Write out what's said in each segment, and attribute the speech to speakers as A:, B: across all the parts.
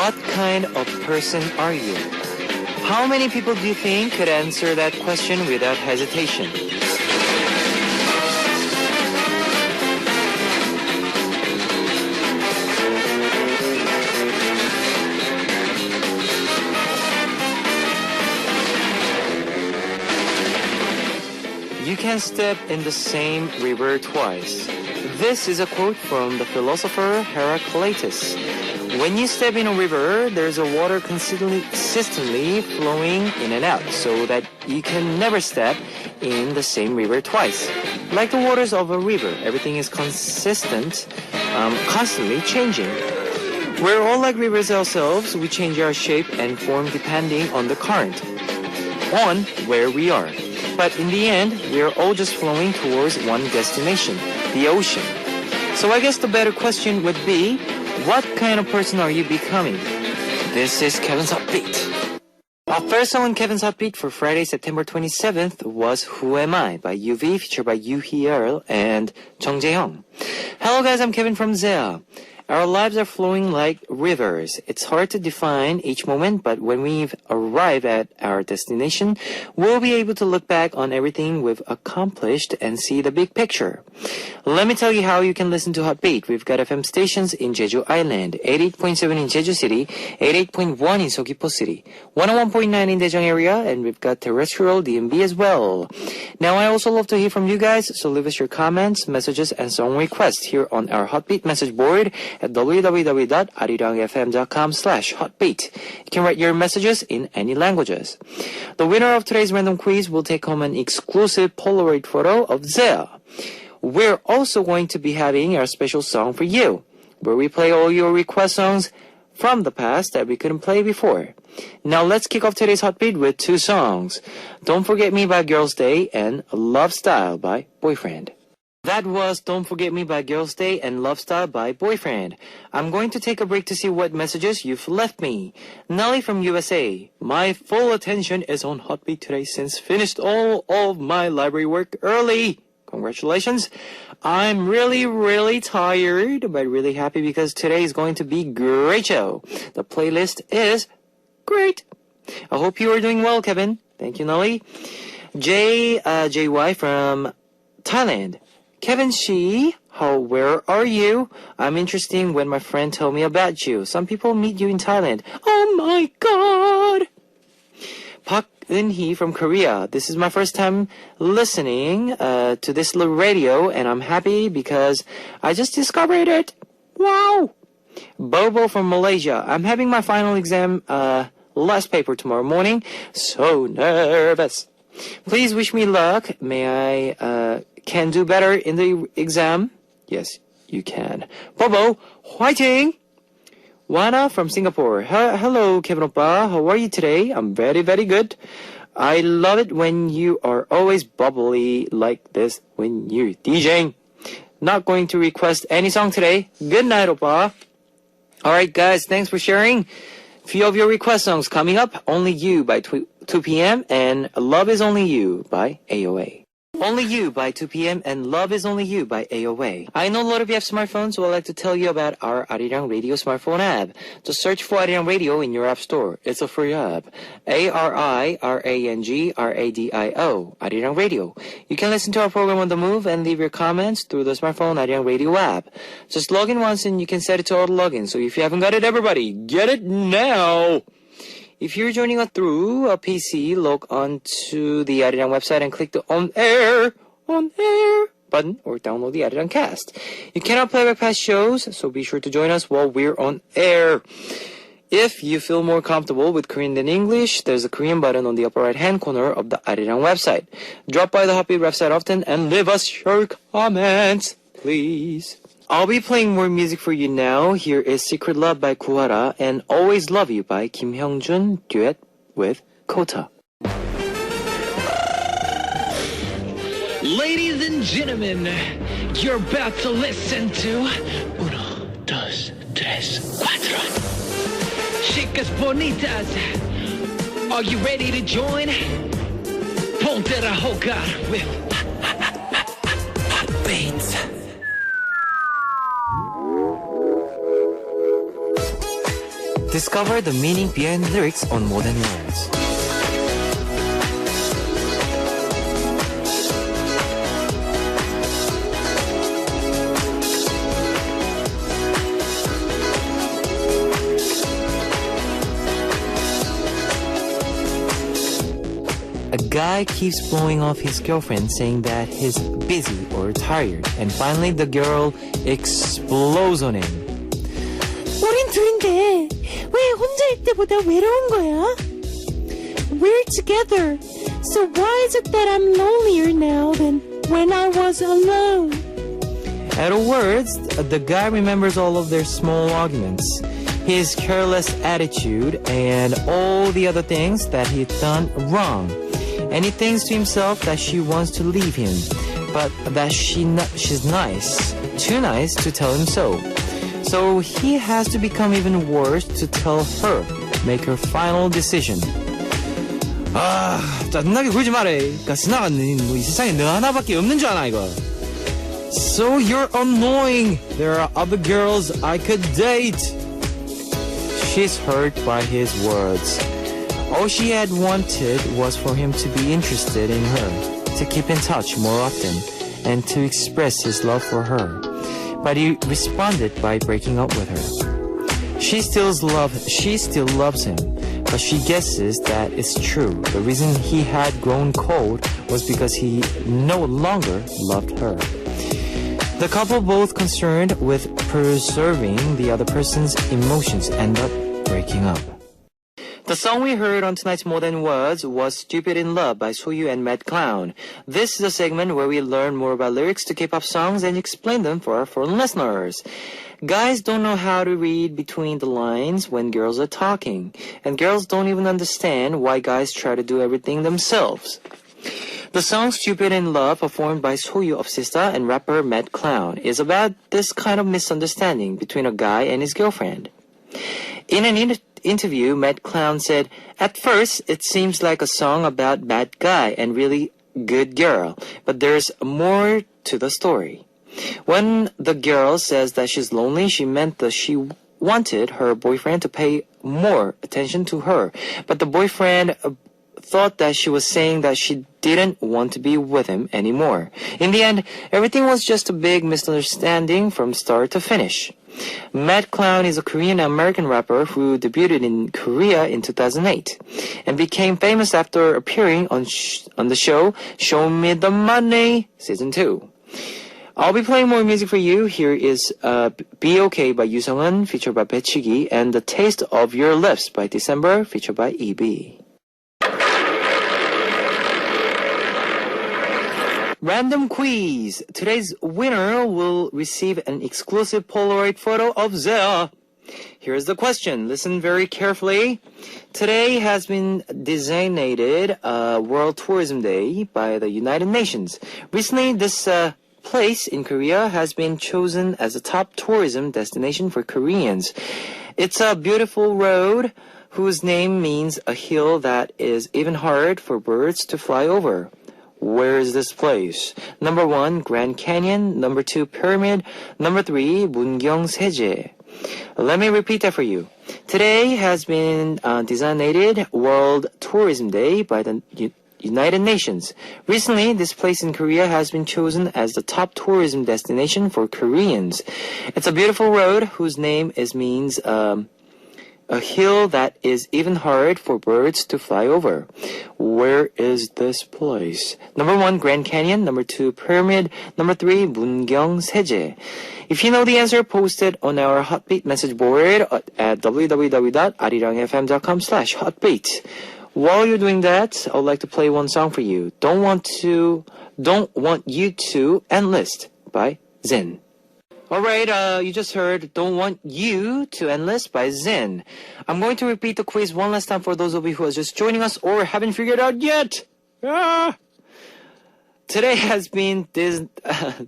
A: What kind of person are you? How many people do you think could answer that question without hesitation? You can step in the same river twice. This is a quote from the philosopher Heraclitus. When you step in a river, there's a water consistently flowing in and out, so that you can never step in the same river twice. Like the waters of a river, everything is consistent, constantly changing. We're all like rivers ourselves. We change our shape and form depending on the current, on where we are. But in the end, we are all just flowing towards one destination, the ocean. So I guess the better question would be, what kind of person are you becoming? This is Kevin's Hot Beat. Our first song on Kevin's Hot Beat for Friday, September 27th was Who Am I by UV, featured by Yoo Hee-eul and Jung Jae-hyung. Hello guys, I'm Kevin from ZEA. Our lives are flowing like rivers. It's hard to define each moment, but when we've arrived at our destination, we'll be able to look back on everything we've accomplished and see the big picture. Let me tell you how you can listen to Hot Beat. We've got FM stations in Jeju Island, 88.7 in Jeju City, 88.1 in Seogwipo City, 101.9 in Daejeong area, and we've got terrestrial DMB as well. Now, I also love to hear from you guys, so leave us your comments, messages, and song requests here on our Hot Beat message board at www.arirangfm.com/hotbeat. You can write your messages in any languages. The winner of today's random quiz will take home an exclusive Polaroid photo of ZEA. We're also going to be having our special song for you, where we play all your request songs from the past that we couldn't play before. Now let's kick off today's Hot Beat with two songs. Don't Forget Me by Girls' Day and Love Style by Boyfriend. That was Don't Forget Me by Girls' Day and Love Style by Boyfriend. I'm going to take a break to see what messages you've left me. Nelly from USA. My full attention is on Hot Beat today since finished all of my library work early. Congratulations. I'm really tired, but really happy because today is going to be a great show. The playlist is great. I hope you are doing well, Kevin. Thank you, Nelly. JY from Thailand. Kevin Shi, where are you? I'm interested when my friend told me about you. Some people meet you in Thailand. Oh my god! Park Eun-hee from Korea. This is my first time listening to this little radio, and I'm happy because I just discovered it. Wow! Bobo from Malaysia. I'm having my final exam last paper tomorrow morning. So nervous. Please wish me luck. May I can do better in the exam? Yes, you can. Bobo, fighting! Wana from Singapore. Hello, Kevin Oppa. How are you today? I'm very good. I love it when you are always bubbly like this when you're DJing. Not going to request any song today. Good night, Oppa. Alright, guys, thanks for sharing. Few of your request songs coming up. Only You by 2 p.m. and Love Is Only You by AOA. Only You by 2 p.m. and Love Is Only You by AOA. I know a lot of you have smartphones, so I'd like to tell you about our Arirang Radio smartphone app. Just search for Arirang Radio in your app store. It's a free app. ARIRANGRADIO. Arirang Radio. You can listen to our program on the move and leave your comments through the smartphone Arirang Radio app. Just log in once and you can set it to auto login. So if you haven't got it, everybody, get it now! If you're joining us through a PC, log on to the Arirang website and click the on air button or download the Arirang cast. You cannot play back past shows, so be sure to join us while we're on air. If you feel more comfortable with Korean than English, there's a Korean button on the upper right-hand corner of the Arirang website. Drop by the Hot Beat website often and leave us your comments, please. I'll be playing more music for you now. Here is Secret Love by Kuwara and Always Love You by Kim Hyung-jun, duet with Kota.
B: Ladies and gentlemen, you're about to listen to Uno, Dos, Tres, Cuatro. Chicas bonitas, are you ready to join? Ponte a jugar with Hot Beats.
A: Discover the meaning behind the lyrics on More Than Words. A guy keeps blowing off his girlfriend saying that he's busy or tired, and finally the girl explodes on him.
C: 우린 둘인데 왜 혼자일 때보다 외로운 거야? We're together, so why is it that I'm lonelier now than when I was alone?
A: At her words, the guy remembers all of their small arguments, his careless attitude, and all the other things that he'd done wrong. And he thinks to himself that she wants to leave him, but that she's nice, too nice to tell him so. So he has to become even worse to tell her, make her final decision.
D: 짜증나게 굴지 말해. 가스나가 이 세상에 너 하나밖에 없는 줄 아나 이거.
A: So you're annoying. There are other girls I could date. She's hurt by his words. All she had wanted was for him to be interested in her, to keep in touch more often, and to express his love for her. But he responded by breaking up with her. She still loves him, but she guesses that it's true. The reason he had grown cold was because he no longer loved her. The couple, both concerned with preserving the other person's emotions, end up breaking up. The song we heard on tonight's More Than Words was Stupid in Love by Soyu and Mad Clown. This is a segment where we learn more about lyrics to K-pop songs and explain them for our foreign listeners. Guys don't know how to read between the lines when girls are talking, and girls don't even understand why guys try to do everything themselves. The song Stupid in Love, performed by Soyu of Sista and rapper Mad Clown, is about this kind of misunderstanding between a guy and his girlfriend. In an interview, Mad Clown said, "At first, it seems like a song about bad guy and really good girl, but there's more to the story." When the girl says that she's lonely, she meant that she wanted her boyfriend to pay more attention to her, but the boyfriend thought that she was saying that she didn't want to be with him anymore. In the end, everything was just a big misunderstanding from start to finish. Mad Clown is a Korean-American rapper who debuted in Korea in 2008 and became famous after appearing on the show Show Me the Money Season 2. I'll be playing more music for you. Here is Be Okay by Yoo Sung-eun featured by Baechigi and The Taste of Your Lips by December featured by EB. Random quiz. Today's winner will receive an exclusive Polaroid photo of Zea. Here's the question. Listen very carefully. Today has been designated World Tourism Day by the United Nations. Recently, this place in Korea has been chosen as a top tourism destination for Koreans. It's a beautiful road whose name means a hill that is even hard for birds to fly over. Where is this place? Number 1, Grand Canyon. Number 2, Pyramid. Number 3, 문경세제. Let me repeat that for you. Today has been designated World Tourism Day by the United Nations. Recently, this place in Korea has been chosen as the top tourism destination for Koreans. It's a beautiful road whose name means a hill that is even hard for birds to fly over. Where is this place? Number 1, Grand Canyon. Number 2, Pyramid. Number 3, 문경세제. If you know the answer, post it on our Hotbeat message board at www.arirangfm.com/hotbeat. While you're doing that, I would like to play one song for you. Don't Want You to Enlist by Zen. Alright, you just heard Don't Want You to Enlist by Zen. I'm going to repeat the quiz one last time for those of you who are just joining us or haven't figured out yet. Today has been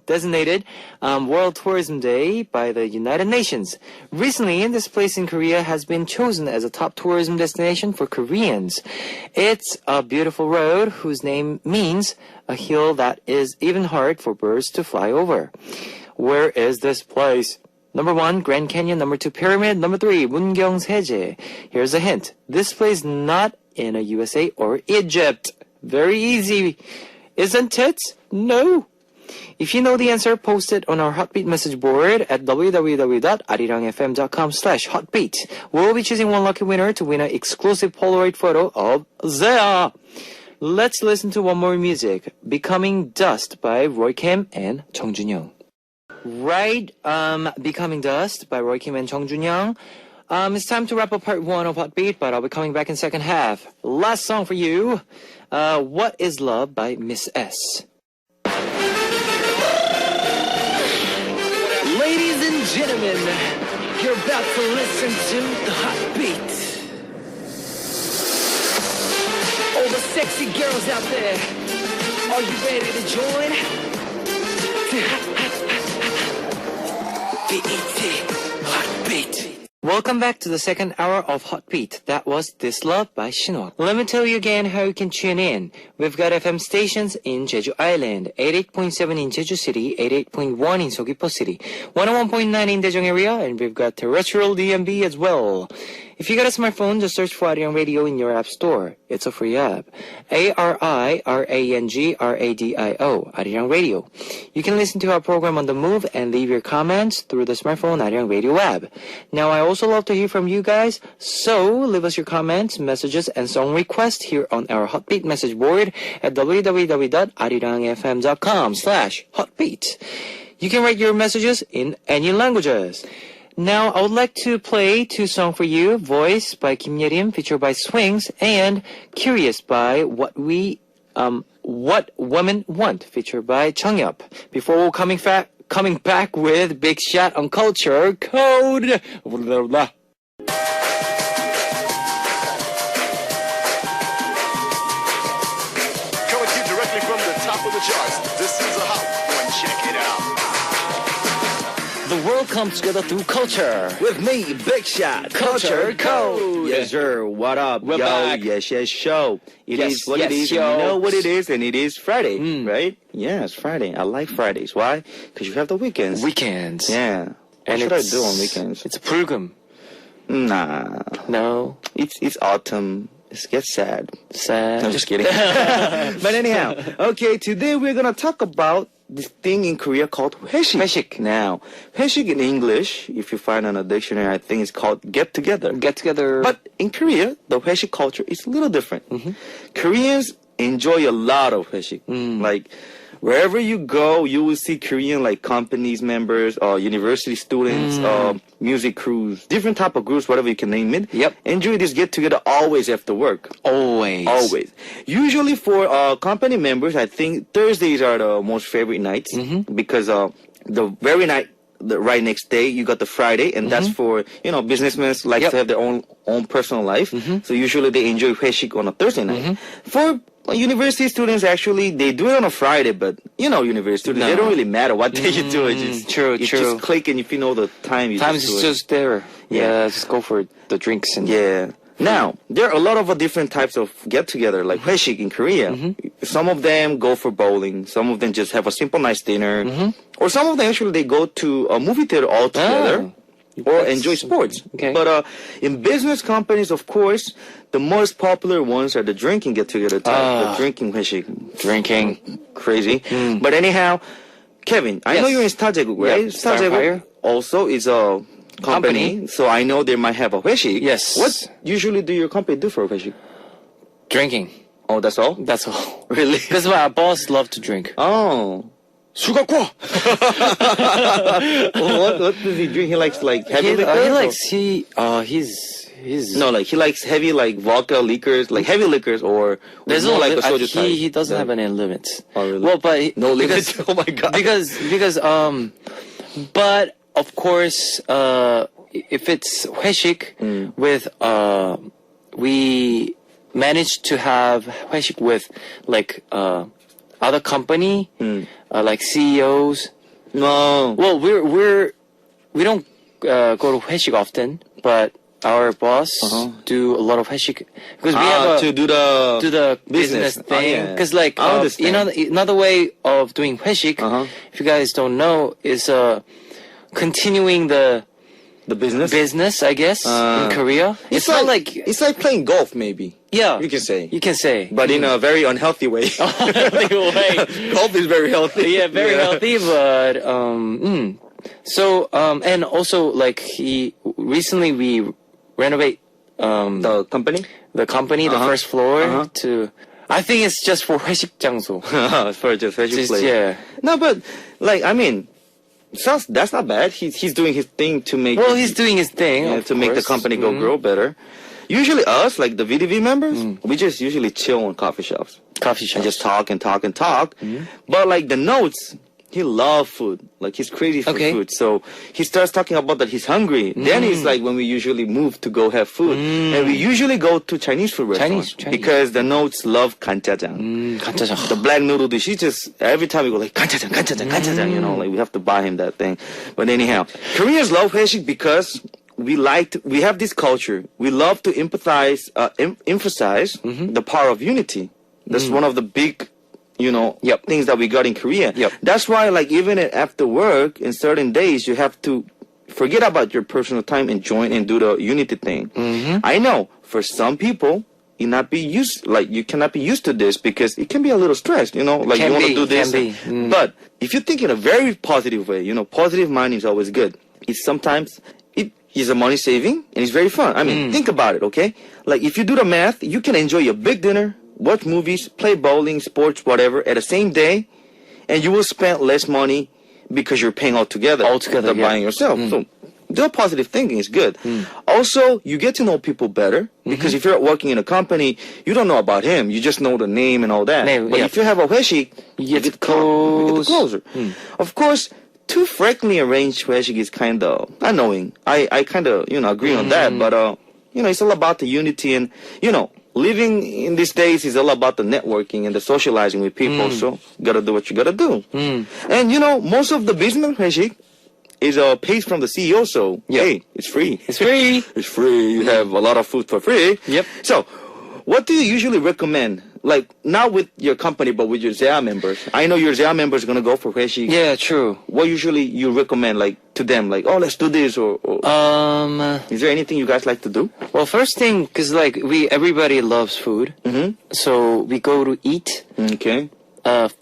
A: designated World Tourism Day by the United Nations. Recently, this place in Korea has been chosen as a top tourism destination for Koreans. It's a beautiful road whose name means a hill that is even hard for birds to fly over. Where is this place? Number 1, Grand Canyon. Number 2, Pyramid. Number 3, Mungyong Seje. Here's a hint. This place not in a USA or Egypt. Very easy, isn't it? No. If you know the answer, post it on our Hotbeat message board at www.arirangfm.com/hotbeat. We'll be choosing one lucky winner to win an exclusive Polaroid photo of Zea. Let's listen to one more music. Becoming Dust by Roy Kim and Chung Jun-young. Right, Becoming Dust by Roy Kim and Chung Jun-young. It's time to wrap up part 1 of Hotbeat, but I'll be coming back in second half. Last song for you. What is Love by Miss S.
B: Ladies and gentlemen, you're about to listen to the Hotbeat. All the sexy girls out there, are you ready to join? B-E-T, Hotbeat.
A: Welcome back to the second hour of Hotbeat. That was This Love by Shinwook. Let me tell you again how you can tune in. We've got FM stations in Jeju Island, 88.7 in Jeju City, 88.1 in Seogwipo City, 101.9 in Daejeong area, and we've got terrestrial DMB as well. If you got a smartphone, just search for Arirang Radio in your app store. It's a free app. ARIRANGRADIO, Arirang Radio. You can listen to our program on the move and leave your comments through the smartphone Arirang Radio app. Now, I also love to hear from you guys, so leave us your comments, messages, and song requests here on our Hotbeat message board at www.arirangfm.com/hotbeat. You can write your messages in any languages. Now, I would like to play 2 songs for you, Voice by Kim Yerim, featured by Swings, and Curious by What Women Want, featured by Chung Yup. Before coming back with Big Shot on Culture Code. Blah, blah.
E: Coming to you directly from the top of the charts. This is a hot one. Check it out.
A: The world comes together through culture.
D: With me, Big Shot.
A: Culture Code.
D: Yes, sir. What up,
A: We're
D: yo?
A: back.
D: Yes, show. It
A: Yes,
D: is what
A: yes,
D: it is.
A: yo.
D: You know what it is, and it is Friday,
A: Mm.
D: right? Yeah, it's Friday. I like Fridays. Why? Because you have the weekends.
A: Weekends.
D: Yeah. What
A: And
D: should I
A: it's-
D: do on weekends?
A: It's 불금.
D: Nah.
A: No.
D: It's autumn. It gets sad.
A: Sad.
D: I'm just kidding. But anyhow, okay, today we're gonna talk about this thing in Korea called 회식.
A: 회식.
D: Now, 회식 in English, if you find on a dictionary, I think it's called get together.
A: Get together.
D: But in Korea, the 회식 culture is a little different. Koreans enjoy a lot of 회식. Like, wherever you go, you will see Korean like companies members, university students, music crews, different type of groups, whatever you can name it.
A: Yep.
D: Enjoy this get together always after work.
A: always.
D: Always. Usually for company members, I think Thursdays are the most favorite nights because the very night, the right next day, you got the Friday, and that's for businessmen like
A: Yep.
D: to have their own personal life. So usually they enjoy 회식 on a Thursday night. For university students, actually, they do it on a Friday, but university students, they
A: No.
D: don't really matter what day you do it.
A: True.
D: You just click, and if you know the time, you
A: Times
D: just
A: is
D: do it.
A: just there.
D: Yeah.
A: Yeah, just go for the drinks and
D: Yeah. Now, there are a lot of different types of get-together, like 회식 in Korea. Some of them go for bowling. Some of them just have a simple nice dinner. Or some of them, actually, they go to a movie theater all together. Or
A: That's-
D: enjoy sports.
A: okay.
D: But in business companies, of course, the most popular ones are the drinking get-together type. The drinking 회식.
A: drinking.
D: Crazy. But anyhow, Kevin, I know
A: Yes.
D: you're in Star Jaeguk, right?
A: Yeah, Starfire.
D: Also is a company, so I know they might have a 회식.
A: Yes.
D: What usually do your company do for a 회식?
A: Drinking.
D: Oh, that's all?
A: That's all.
D: Really?
A: Because my boss love to drink.
D: Oh.
A: 수각과.
D: what does he drink? He likes like heavy liquors?
A: He's
D: No, like he likes heavy like vodka liquors, like heavy liquors, or
A: There's
D: more
A: no
D: like a soju type.
A: he doesn't
D: Yeah.
A: have any limits.
D: Oh, really?
A: Well, but
D: No
A: because-
D: limits. Oh my god.
A: because but of course if it's 회식 with we managed to have 회식 with like other company like CEOs.
D: no.
A: Well, we don't go to 회식 often, but our boss do a lot of 회식 because we have
D: to do the
A: business
D: business.
A: thing.
D: Oh, yeah.
A: Because like
D: I understand.
A: another way of doing 회식,
D: Uh-huh.
A: if you guys don't know, is continuing the
D: business.
A: I guess, in Korea. It's not like
D: it's like playing golf, maybe.
A: yeah,
D: You can say.
A: You can say,
D: But in a very unhealthy way. Golf is very healthy.
A: yeah, very healthy, but so and also like recently we renovate
D: The company?
A: the company, the
D: Uh-huh.
A: first floor
D: Uh-huh.
A: to. I think it's just for 회식 장소.
D: For just fashion
A: Just,
D: play.
A: yeah.
D: No, but like I mean, that's not bad. He's doing his thing to make
A: Well, he's doing his thing.
D: yeah,
A: of
D: to make the
A: course.
D: company go
A: Mhm.
D: grow better. Usually us, like the VDV members, we just usually chill in coffee shops
A: Coffee shop.
D: and just talk and talk and talk. But like the notes, he loves food. Like he's crazy for
A: Okay.
D: food. So he starts talking about that he's hungry. Then he's like when we usually move to go have food. And we usually go to Chinese food restaurants.
A: Chinese.
D: Because the notes love kanjajang.
A: 간짜장.
D: The black noodle dish, he just, every time we go like, kanjajang, kanjajang, kanjajang, you know, like we have to buy him that thing. But anyhow, Koreans love 회식 because we have this culture. We love to emphasize the power of unity. That's one of the big, things that we got in Korea.
A: Yep.
D: That's why, like, even after work, in certain days, you have to forget about your personal time and join and do the unity thing. I know for some people, you cannot be used to this because it can be a little stressed, like
A: Can
D: you want to
A: be,
D: do this.
A: can be.
D: But if you think in a very positive way, positive mind is always good. It's sometimes it is a money saving and it's very fun. I mean, think about it, okay? Like if you do the math, you can enjoy a big dinner, watch movies, play bowling, sports, whatever, at the same day, and you will spend less money because you're paying all together than
A: yeah.
D: buying yourself. So the positive thinking is good. Also, you get to know people better because if you're working in a company, you don't know about him. You just know the name and all that.
A: Name,
D: but
A: yeah.
D: if you have a 회식, you get closer. Of course, too frequently arranged 회식 is kind of annoying. I kind of, agree on that. But, it's all about the unity and, living in these days is all about the networking and the socializing with people. So, gotta do what you gotta do. And, most of the business 회식 is paid from the CEO. So, hey, it's free.
A: It's free.
D: It's free. You have a lot of food for free.
A: Yep.
D: So, what do you usually recommend? Like, not with your company, but with your ZEA members. I know your ZEA members are going to go for 회식.
A: Yeah, true.
D: What usually you recommend, like, to them? Like, oh, let's do this, or is there anything you guys like to do?
A: Well, first thing, because like everybody loves food, so we go to eat
D: Okay.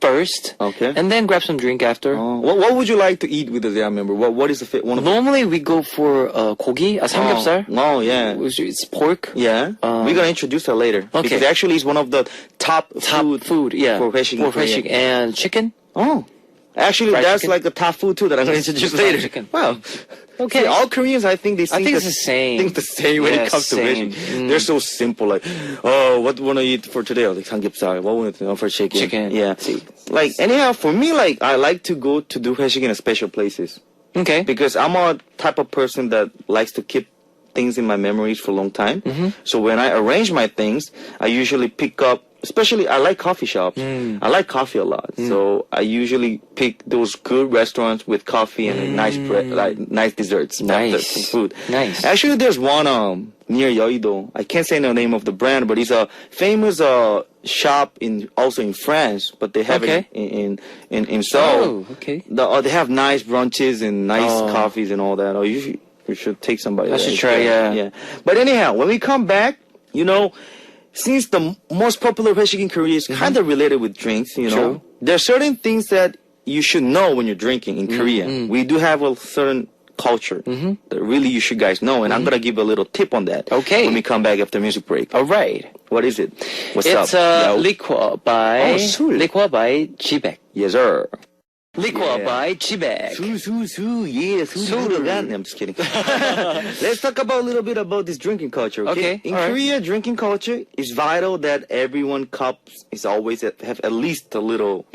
A: first,
D: Okay.
A: and then grab some drink after.
D: What would you like to eat with a ZEA member? What is the one of the...
A: Normally we go for 고기, 삼겹살.
D: Oh, yeah.
A: It's pork.
D: Yeah. We're going to introduce her later.
A: Okay.
D: Because actually it's one of the top food
A: yeah.
D: for 회식.
A: For 회식 and chicken.
D: Oh. Actually,
A: Fried
D: that's
A: chicken.
D: like the top food too that I'm going to introduce
A: Fried
D: later.
A: chicken.
D: Wow.
A: Okay.
D: See, all Koreans, I think
A: it's the same.
D: Think the same when
A: Yeah,
D: it comes to
A: same.
D: 회식. They're so simple. Like, oh, what want to eat for today? Like 삼겹살. What want to eat for chicken?
A: Chicken.
D: Yeah.
A: See.
D: Like anyhow, for me, like I like to go to do 회식 in a special places
A: Okay.
D: because I'm a type of person that likes to keep things in my memories for a long time. So when I arrange my things, I usually pick up. Especially, I like coffee shops. I like coffee a lot, so I usually pick those good restaurants with coffee and nice bread, like nice desserts,
A: Nice.
D: after food.
A: Nice.
D: Actually, there's one near Yeouido. I can't say the name of the brand, but it's a famous shop also in France. But they have
A: Okay.
D: it in Seoul.
A: Oh, okay.
D: They have nice brunches and nice coffees and all that. Oh, you should take somebody.
A: I
D: there.
A: should try, yeah.
D: But anyhow, when we come back, since the most popular 회식 in Korea is kind of related with drinks,
A: True.
D: there are certain things that you should know when you're drinking in Korea. We do have a certain culture that really you should guys know, and I'm gonna give a little tip on that.
A: Okay.
D: When we come back after music break.
A: All right.
D: What is it? What's
A: It's
D: up? Yo?
A: liquor by
D: 술.
A: liquor by Gbaek.
D: Yes, sir.
A: Liquor by Gbaek.
D: Yeah, 술을. I'm just kidding. Let's talk about a little bit about this drinking culture, okay?
A: Okay,
D: In
A: all right.
D: Korea, drinking culture is vital that everyone cups is always have at least a little,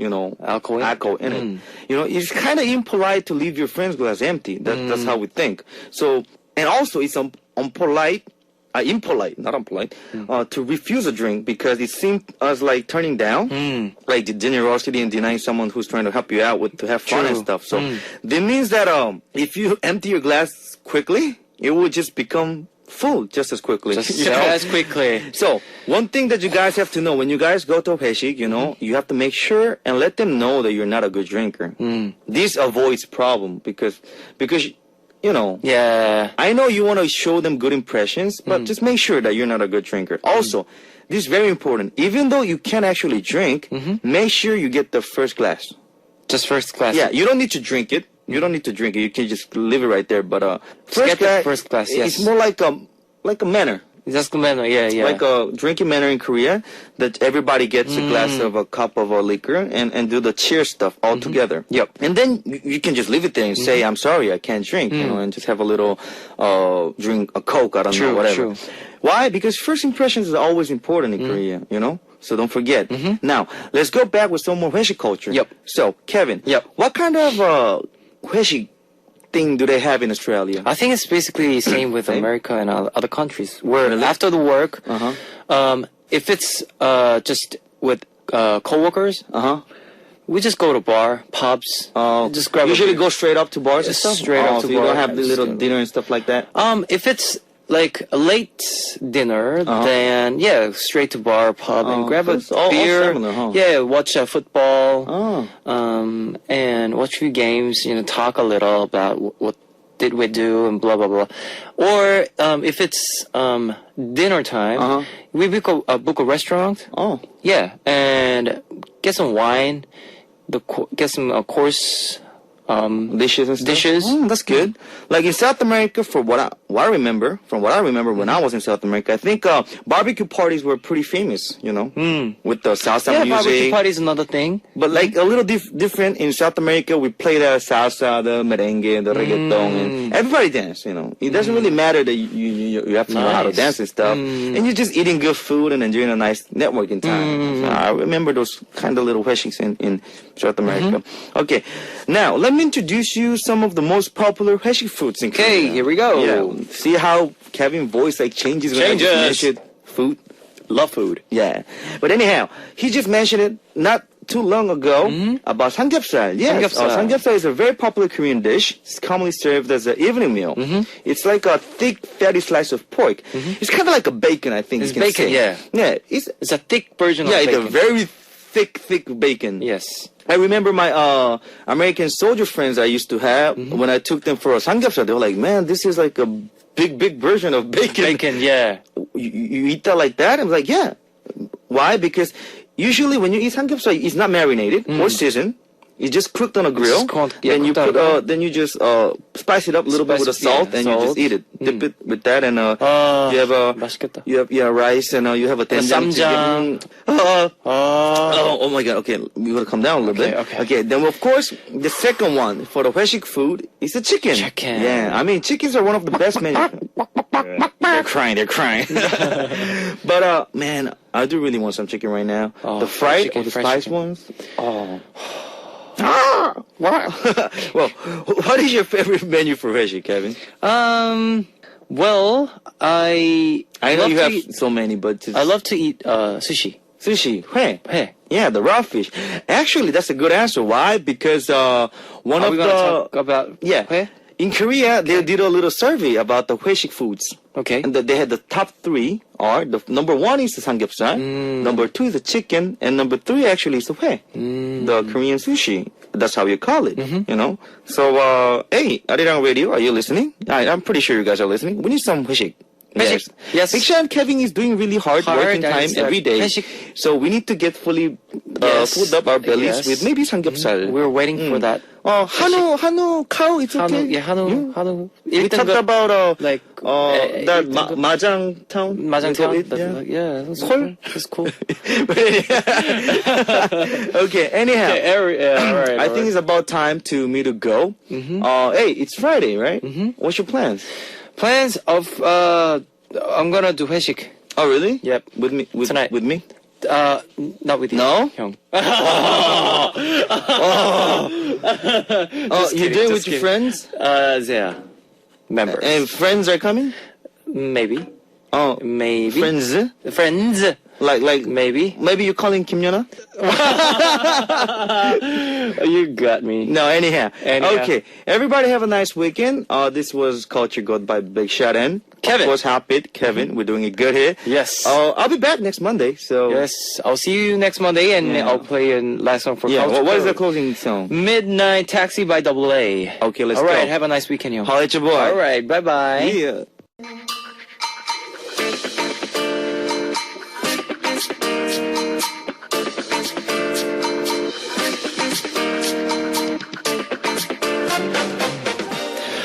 A: Alcohol
D: in it. It's kind of impolite to leave your friend's glass empty. That's how we think. So, and also it's impolite, not unpolite, to refuse a drink because it seems as like turning down, like the generosity and denying someone who's trying to help you out to have fun and
A: True.
D: stuff. So that means that if you empty your glass quickly, it will just become full just as quickly.
A: Just
D: you know?
A: as quickly.
D: So, one thing that you guys have to know, when you guys go to a 회식, you know, you have to make sure and let them know that you're not a good drinker. This avoids problem because, you know,
A: Yeah.
D: I know you want to show them good impressions, but just make sure that you're not a good drinker. Also, this is very important. Even though you can't actually drink, make sure you get the first glass.
A: Just first class.
D: Yeah, you don't need to drink it. You don't need to drink it. You can just leave it right there. But
A: get the first glass, yes.
D: It's more like a manner.
A: Just the manner. Yeah, yeah.
D: Like a drinking manner in Korea, that everybody gets a glass of a cup of a liquor and do the cheer stuff all together.
A: Yep.
D: And then you can just leave it there and say, I'm sorry, I can't drink, you know, and just have a little drink, a Coke, I don't know, whatever.
A: True.
D: Why? Because first impressions is always important in Korea, you know? So don't forget. Now, let's go back with some more 회식 culture.
A: Yep.
D: So, Kevin,
A: Yep.
D: what kind of 회식 thing do they have in Australia?
A: I think it's basically the same with
D: Same?
A: America and other countries, where
D: Really?
A: after the work,
D: Uh-huh.
A: if it's just with coworkers,
D: Uh-huh.
A: we just go to bar, pubs, just grab
D: Usually
A: a beer.
D: go straight up to bars and
A: Just
D: stuff?
A: straight up to
D: so you don't
A: bar,
D: have the
A: just
D: little
A: go-
D: dinner and stuff like that?
A: If it's like a late dinner, then yeah, straight to bar, pub, and grab a
D: that's all
A: beer.
D: similar, huh?
A: Yeah, watch football.
D: Oh.
A: And watch a few games. You know, talk a little about what did we do and blah blah blah. Or if it's dinner time, we book a restaurant.
D: Oh.
A: Yeah, and get some wine. Get some course.
D: Dishes and stuff?
A: Dishes.
D: That's good. Like in South America, from what I remember when I was in South America, I think barbecue parties were pretty famous, you know, with the salsa
A: Yeah,
D: music.
A: barbecue party is another thing.
D: But like a little different in South America, we play the salsa, the merengue, the reggaeton, and everybody dance. You know, it doesn't really matter that you have to know how to
A: Nice.
D: dance and stuff, and you're just eating good food and enjoying a nice networking time. So I remember those kind of little 회식s in South America. Okay, now let me introduce you some of the most popular 회식 foods in Korea.
A: Okay, here we go.
D: Yeah, see how Kevin's voice like changes when I just
A: Changes.
D: mention food. Love food. Yeah. But anyhow, he just mentioned it not too long ago about samgyeopsal. Yes,
A: Samgyeopsal.
D: samgyeopsal is a very popular Korean dish. It's commonly served as an evening meal. It's like a thick, fatty slice of pork. It's kind of like a bacon, I think
A: It's
D: you can
A: bacon,
D: say.
A: yeah.
D: Yeah, it's
A: It's a thick version
D: yeah,
A: of
D: it's
A: bacon.
D: a very thick bacon.
A: Yes.
D: I remember my American soldier friends I used to have when I took them for a samgyeopsal. They were like, "Man, this is like a big version of bacon."
A: Bacon, yeah.
D: You eat that like that? I'm like, yeah. Why? Because usually when you eat samgyeopsal, it's not marinated or seasoned. It's just cooked on a grill.
A: just cooked- yeah,
D: then you
A: cooked on
D: put
A: a grill.
D: then you just spice it up a little bit with the
A: Spice-
D: salt,
A: yeah,
D: and you just
A: salt.
D: eat it. Dip it with that, and you have
A: 맛있겠다.
D: you have rice, and you have a doenjang
A: 쌈장.
D: chicken. Oh my god, okay, we gotta come down a little bit.
A: okay.
D: Then of course, the second one for the 회식 food is the chicken.
A: Chicken.
D: Yeah, I mean, chickens are one of the best menus. They're crying. But, man, I do really want some chicken right now.
A: Oh,
D: the fried
A: chicken,
D: or the
A: fried
D: spiced
A: chicken.
D: ones? Oh. What? Well, what is your favorite menu for 회식, Kevin?
A: Well, I
D: I know
A: love
D: you
A: to
D: have
A: eat-
D: so many, but just
A: I love to eat sushi.
D: sushi. 회.
A: Hey,
D: Yeah, the raw fish. Actually, that's a good answer. Why? Because one
A: are
D: of
A: we
D: the
A: gonna talk about
D: yeah.
A: 회?
D: In Korea, they did a little survey about the 회식 foods.
A: Okay.
D: And they had the top three are the number one is the samgyeopsal, number two is the chicken, and number three actually is the 회, the Korean sushi. That's how you call it, you know. So, hey, Arirang Radio, are you listening? I'm pretty sure you guys are listening. We need some 회식.
A: 회식. Yes.
D: Big Sean Kevin is doing really hard working
A: and
D: time
A: it's,
D: every day.
A: 회식.
D: So we need to get fully
A: Yes.
D: filled up our bellies
A: Yes.
D: with maybe samgyeopsal.
A: We're waiting for that.
D: 한우, cow, it's okay.
A: 한우.
D: We talked about
A: like
D: that Majang town.
A: 마장탕.
D: Yeah.
A: That's
D: 콜?
A: That's cool.
D: Okay. Anyhow,
A: all right.
D: I think it's about time to me to go. Hey, it's Friday, right? What's your plans?
A: plans of I'm gonna do 회식.
D: Oh, really?
A: Yep.
D: With me?
A: Tonight.
D: With me?
A: Not with you.
D: No?
A: 형.
D: Oh, you're doing with
A: just
D: your
A: kidding.
D: friends?
A: Yeah. Members.
D: And friends are coming?
A: Maybe.
D: Oh,
A: Maybe.
D: friends?
A: Friends.
D: Like
A: Maybe.
D: maybe you're calling Kim Yona?
A: You got me.
D: No, anyhow.
A: Anyhow.
D: Okay, everybody have a nice weekend. This was Culture God by Big Shot and
A: Kevin.
D: Of course, Happy Kevin. We're doing it good here.
A: Yes.
D: I'll be back next Monday. So
A: Yes. I'll see you next Monday, and
D: Yeah.
A: I'll play a last song for
D: yeah.
A: Culture
D: What is the
A: Code.
D: closing song?
A: Midnight Taxi by AA.
D: Okay, let's
A: All right.
D: go.
A: Have a nice weekend, yo.
D: Holla at your boy.
A: All right. Bye-bye.
D: Yeah.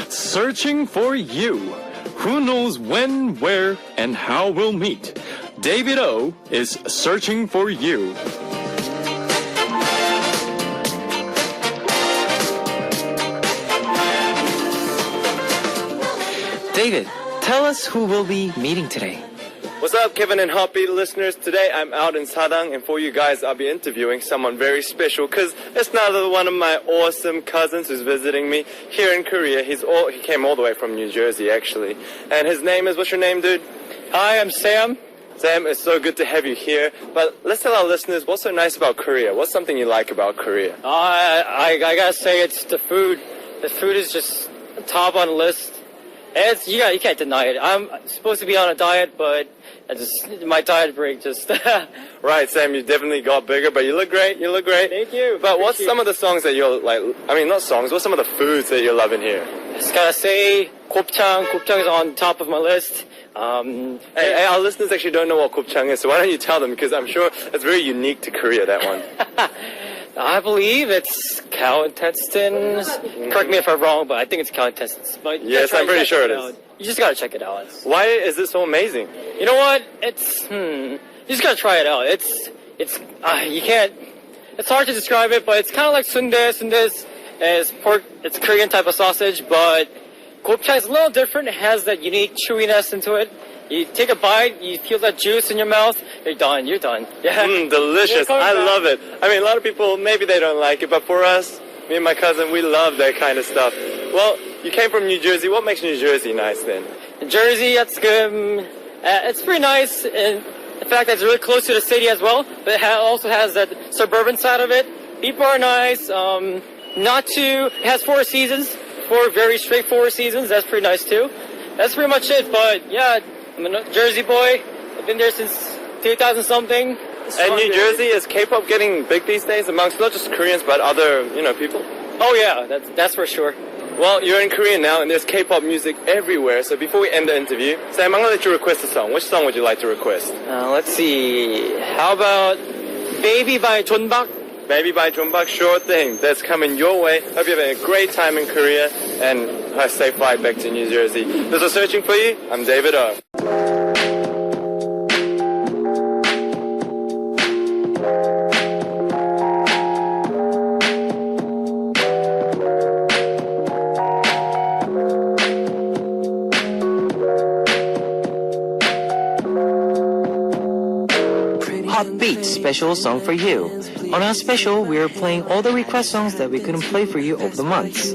F: Searching for you. Who knows when, where, and how we'll meet? David O is searching for you.
A: David, tell us who we'll be meeting today.
G: What's up, Kevin and Heartbeat listeners? Today I'm out in Sadang, and for you guys, I'll be interviewing someone very special because it's another one of my awesome cousins who's visiting me here in Korea. He came all the way from New Jersey, actually. And his name is, what's your name, dude? Hi, I'm Sam. Sam, it's so good to have you here. But let's tell our listeners what's so nice about Korea. What's something you like about Korea?
H: I gotta say it's the food. The food is just top on the list. You can't deny it. I'm supposed to be on a diet, but my diet break just.
G: Right, Sam, you definitely got bigger, but you look great. You look great.
H: Thank you.
G: But what's
H: Appreciate
G: some of the songs that you're like? I mean, not songs. What's some of the foods that you're loving here?
H: Just gotta say, 곱창. 곱창 is on top of my list.
G: Hey, our listeners actually don't know what 곱창 is, so why don't you tell them? Because I'm sure it's very unique to Korea, that one.
H: I believe it's cow intestines. Correct me if I'm wrong, but I think it's cow intestines. But
G: Yes, I'm pretty sure it is.
H: You just gotta check it out.
G: Why is it so amazing?
H: You know what? You just gotta try it out. You can't. It's hard to describe it, but it's kind of like sundae. Sundae is pork. It's a Korean type of sausage, but 곱창 is a little different. It has that unique chewiness into it. You take a bite, you feel that juice in your mouth. You're done. You're done. Yeah.
G: Delicious.
H: Yeah,
G: I
H: coming
G: love it. I mean, a lot of people, maybe they don't like it, but for us, me and my cousin, we love that kind of stuff. Well, you came from New Jersey. What makes New Jersey nice then?
H: Jersey, that's good. It's pretty nice. And the fact that it's really close to the city as well, but it also has that suburban side of it. People are nice. It has 4 seasons, 4 very straightforward seasons. That's pretty nice too. That's pretty much it. But yeah, I'm a Jersey boy. I've been there since 2000 something.
G: And New Jersey, is K-pop getting big these days amongst not just Koreans, but other, people?
H: Oh yeah, that's for sure.
G: Well, you're in Korea now, and there's K-pop music everywhere. So before we end the interview, Sam, I'm going to let you request a song. Which song would you like to request?
H: Let's see. How about Baby by Jeonbak?
G: Baby by Jeonbak, sure thing. That's coming your way. Hope you're having a great time in Korea, and a safe flight back to New Jersey. This is Searching For You. I'm David O.
A: Heartbeat special song for you. On our special, we are playing all the request songs that we couldn't play for you over the months.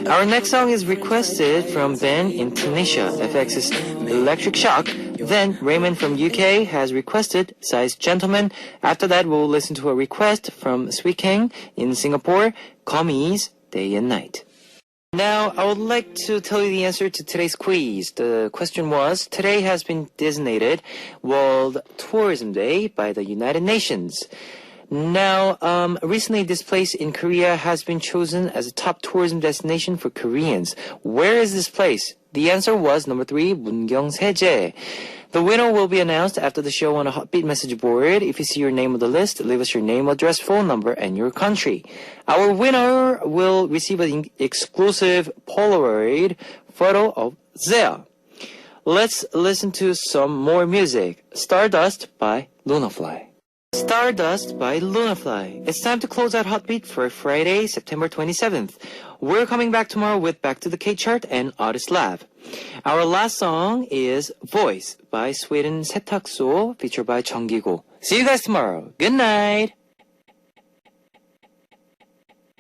A: Our next song is requested from Ben in Tunisia, FX's Electric Shock. Then Raymond from UK has requested Size Gentleman. After that, we'll listen to a request from Sweet King in Singapore, Commies, Day and Night. Now, I would like to tell you the answer to today's quiz. The question was, today has been designated World Tourism Day by the United Nations. Now, recently this place in Korea has been chosen as a top tourism destination for Koreans. Where is this place? The answer was number 3, 문경세제. The winner will be announced after the show on a Heartbeat message board. If you see your name on the list, leave us your name, address, phone number, and your country. Our winner will receive an exclusive Polaroid photo of Zea. Let's listen to some more music. Stardust by Lunafly. Stardust by Lunafly. It's time to close out Heartbeat for Friday, September 27th. We're coming back tomorrow with Back to the K-Chart and Artist Lab. Our last song is Voice by Sweden 세탁소, featured by 정기고. See you guys tomorrow. Good night!